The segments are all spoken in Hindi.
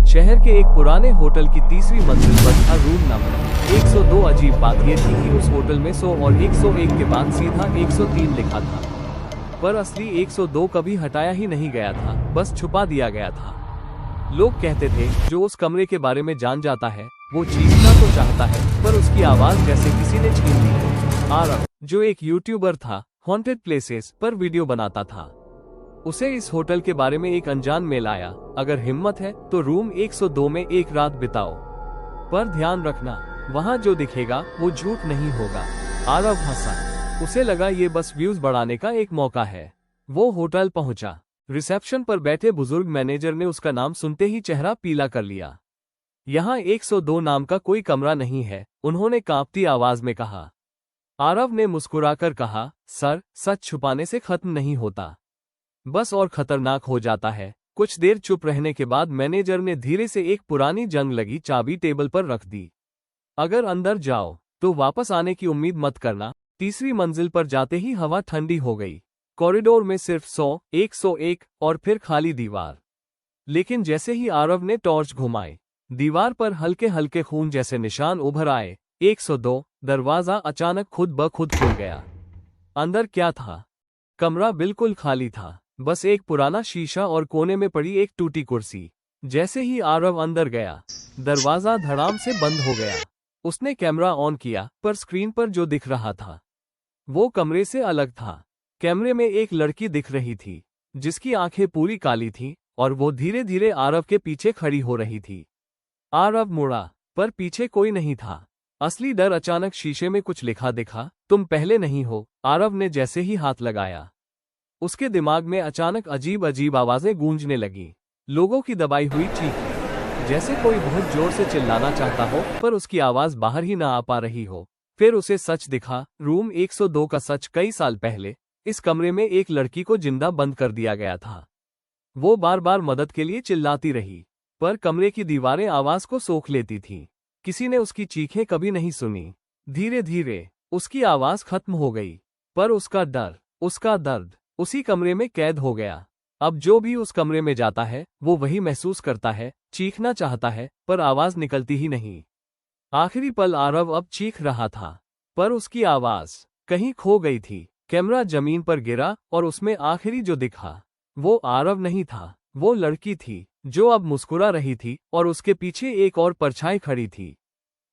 शहर के एक पुराने होटल की तीसरी मंजिल पर था रूम नंबर 102। अजीब बात यह थी कि उस होटल में 100 और 101 के बाद सीधा 103 लिखा था, पर असली 102 कभी हटाया ही नहीं गया था, बस छुपा दिया गया था। लोग कहते थे जो उस कमरे के बारे में जान जाता है वो चीखना तो चाहता है, पर उसकी आवाज जैसे किसी ने छीन ली हो। आरव, जो एक यूट्यूबर था, हॉन्टेड प्लेसेस पर वीडियो बनाता था, उसे इस होटल के बारे में एक अनजान मेल आया। अगर हिम्मत है तो रूम 102 में एक रात बिताओ, पर ध्यान रखना वहाँ जो दिखेगा वो झूठ नहीं होगा। आरव हंसा, उसे लगा ये बस व्यूज बढ़ाने का एक मौका है। वो होटल पहुंचा। रिसेप्शन पर बैठे बुजुर्ग मैनेजर ने उसका नाम सुनते ही चेहरा पीला कर लिया। यहाँ 102 नाम का कोई कमरा नहीं है, उन्होंने कांपती आवाज में कहा। आरव ने मुस्कुराकर कहा, सर, सच छुपाने से खत्म नहीं होता, बस और खतरनाक हो जाता है। कुछ देर चुप रहने के बाद मैनेजर ने धीरे से एक पुरानी जंग लगी चाबी टेबल पर रख दी। अगर अंदर जाओ तो वापस आने की उम्मीद मत करना। तीसरी मंजिल पर जाते ही हवा ठंडी हो गई। कॉरिडोर में सिर्फ 100, 101 और फिर खाली दीवार। लेकिन जैसे ही आरव ने टॉर्च घुमाए, दीवार पर हल्के हल्के खून जैसे निशान उभर आए। 102। दरवाजा अचानक खुद ब खुद खुल गया। अंदर क्या था? कमरा बिल्कुल खाली था, बस एक पुराना शीशा और कोने में पड़ी एक टूटी कुर्सी। जैसे ही आरव अंदर गया, दरवाजा धड़ाम से बंद हो गया। उसने कैमरा ऑन किया, पर स्क्रीन पर जो दिख रहा था वो कमरे से अलग था। कैमरे में एक लड़की दिख रही थी जिसकी आंखें पूरी काली थीं और वो धीरे धीरे आरव के पीछे खड़ी हो रही थी। आरव मुड़ा, पर पीछे कोई नहीं था। असली डर अचानक शीशे में कुछ लिखा दिखा, तुम पहले नहीं हो। आरव ने जैसे ही हाथ लगाया, उसके दिमाग में अचानक अजीब अजीब आवाजें गूंजने लगी। लोगों की दबाई हुई चीखें, जैसे कोई बहुत जोर से चिल्लाना चाहता हो पर उसकी आवाज बाहर ही ना आ पा रही हो। फिर उसे सच दिखा, रूम 102 का सच। कई साल पहले इस कमरे में एक लड़की को जिंदा बंद कर दिया गया था। वो बार बार मदद के लिए चिल्लाती रही, पर कमरे की दीवारें आवाज को सोख लेती थीं। किसी ने उसकी चीखें कभी नहीं सुनी। धीरे धीरे उसकी आवाज खत्म हो गई, पर उसका डर, उसका दर्द उसी कमरे में कैद हो गया। अब जो भी उस कमरे में जाता है वो वही महसूस करता है, चीखना चाहता है पर आवाज निकलती ही नहीं। आखिरी पल आरव अब चीख रहा था, पर उसकी आवाज कहीं खो गई थी। कैमरा जमीन पर गिरा और उसमें आखिरी जो दिखा वो आरव नहीं था, वो लड़की थी जो अब मुस्कुरा रही थी और उसके पीछे एक और परछाई खड़ी थी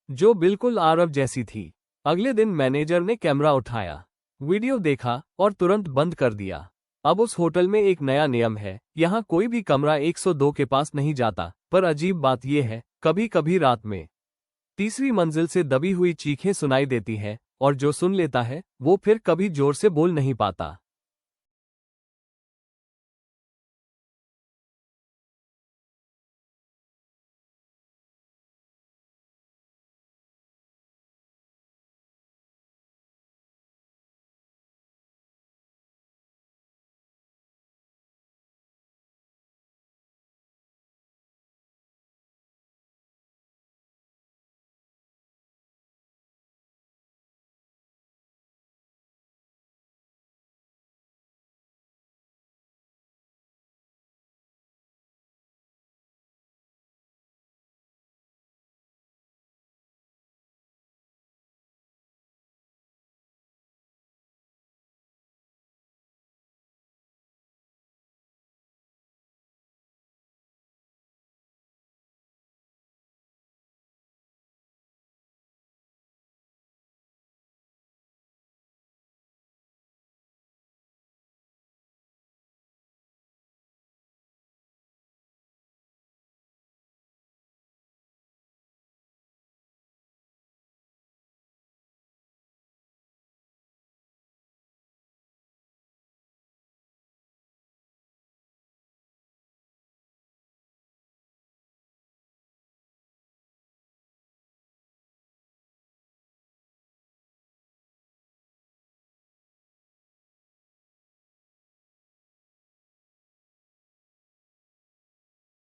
जो बिल्कुल आरव जैसी थी। अगले दिन मैनेजर ने कैमरा उठाया, वीडियो देखा और तुरंत बंद कर दिया। अब उस होटल में एक नया नियम है, यहाँ कोई भी कमरा 102 के पास नहीं जाता। पर अजीब बात यह है, कभी कभी रात में तीसरी मंजिल से दबी हुई चीखें सुनाई देती हैं, और जो सुन लेता है वो फिर कभी जोर से बोल नहीं पाता।